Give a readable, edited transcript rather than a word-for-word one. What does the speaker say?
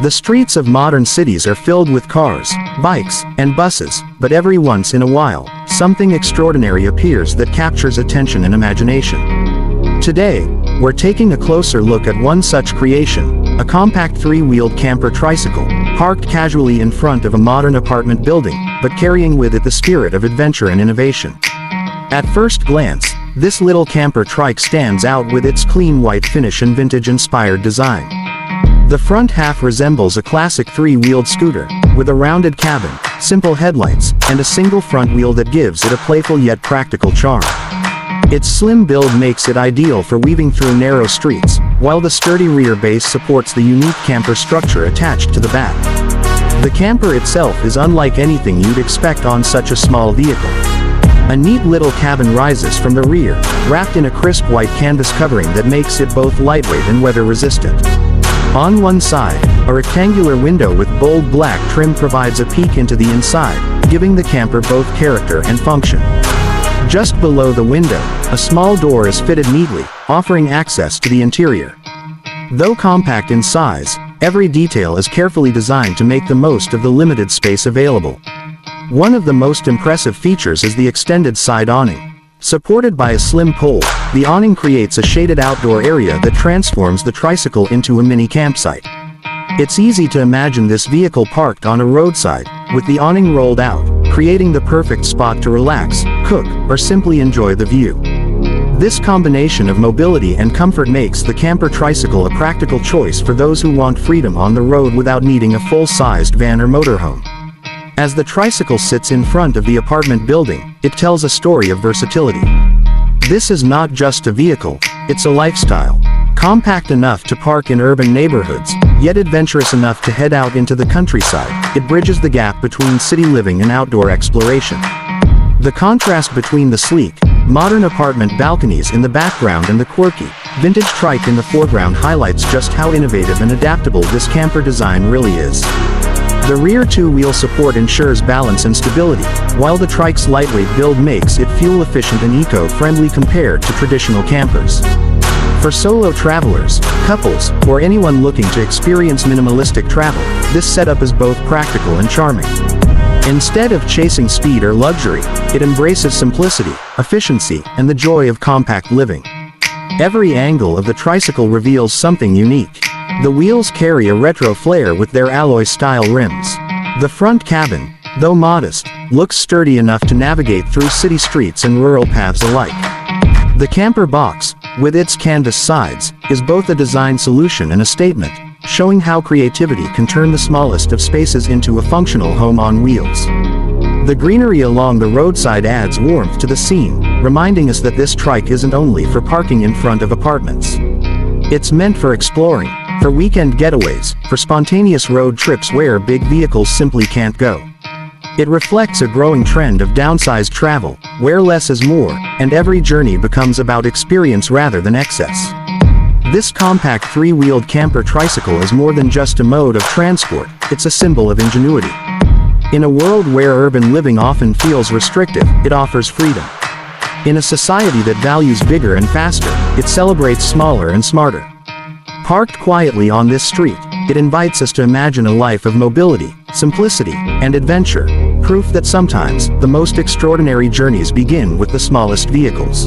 The streets of modern cities are filled with cars, bikes, and buses, but every once in a while, something extraordinary appears that captures attention and imagination. Today, we're taking a closer look at one such creation, a compact three-wheeled camper tricycle, parked casually in front of a modern apartment building, but carrying with it the spirit of adventure and innovation. At first glance, this little camper trike stands out with its clean white finish and vintage-inspired design. The front half resembles a classic three-wheeled scooter, with a rounded cabin, simple headlights, and a single front wheel that gives it a playful yet practical charm. Its slim build makes it ideal for weaving through narrow streets, while the sturdy rear base supports the unique camper structure attached to the back. The camper itself is unlike anything you'd expect on such a small vehicle. A neat little cabin rises from the rear, wrapped in a crisp white canvas covering that makes it both lightweight and weather-resistant. On one side, a rectangular window with bold black trim provides a peek into the inside, giving the camper both character and function. Just below the window, a small door is fitted neatly, offering access to the interior. Though compact in size, every detail is carefully designed to make the most of the limited space available. One of the most impressive features is the extended side awning. Supported by a slim pole, the awning creates a shaded outdoor area that transforms the tricycle into a mini campsite. It's easy to imagine this vehicle parked on a roadside, with the awning rolled out, creating the perfect spot to relax, cook, or simply enjoy the view. This combination of mobility and comfort makes the camper tricycle a practical choice for those who want freedom on the road without needing a full-sized van or motorhome. As the tricycle sits in front of the apartment building, it tells a story of versatility. This is not just a vehicle, it's a lifestyle. Compact enough to park in urban neighborhoods, yet adventurous enough to head out into the countryside, it bridges the gap between city living and outdoor exploration. The contrast between the sleek, modern apartment balconies in the background and the quirky, vintage trike in the foreground highlights just how innovative and adaptable this camper design really is. The rear two-wheel support ensures balance and stability, while the trike's lightweight build makes it fuel-efficient and eco-friendly compared to traditional campers. For solo travelers, couples, or anyone looking to experience minimalistic travel, this setup is both practical and charming. Instead of chasing speed or luxury, it embraces simplicity, efficiency, and the joy of compact living. Every angle of the tricycle reveals something unique. The wheels carry a retro flair with their alloy-style rims. The front cabin, though modest, looks sturdy enough to navigate through city streets and rural paths alike. The camper box, with its canvas sides, is both a design solution and a statement, showing how creativity can turn the smallest of spaces into a functional home on wheels. The greenery along the roadside adds warmth to the scene, reminding us that this trike isn't only for parking in front of apartments. It's meant for exploring, for weekend getaways, for spontaneous road trips where big vehicles simply can't go. It reflects a growing trend of downsized travel, where less is more, and every journey becomes about experience rather than excess. This compact three-wheeled camper tricycle is more than just a mode of transport, it's a symbol of ingenuity. In a world where urban living often feels restrictive, it offers freedom. In a society that values bigger and faster, it celebrates smaller and smarter. Parked quietly on this street, it invites us to imagine a life of mobility, simplicity, and adventure, proof that sometimes, the most extraordinary journeys begin with the smallest vehicles.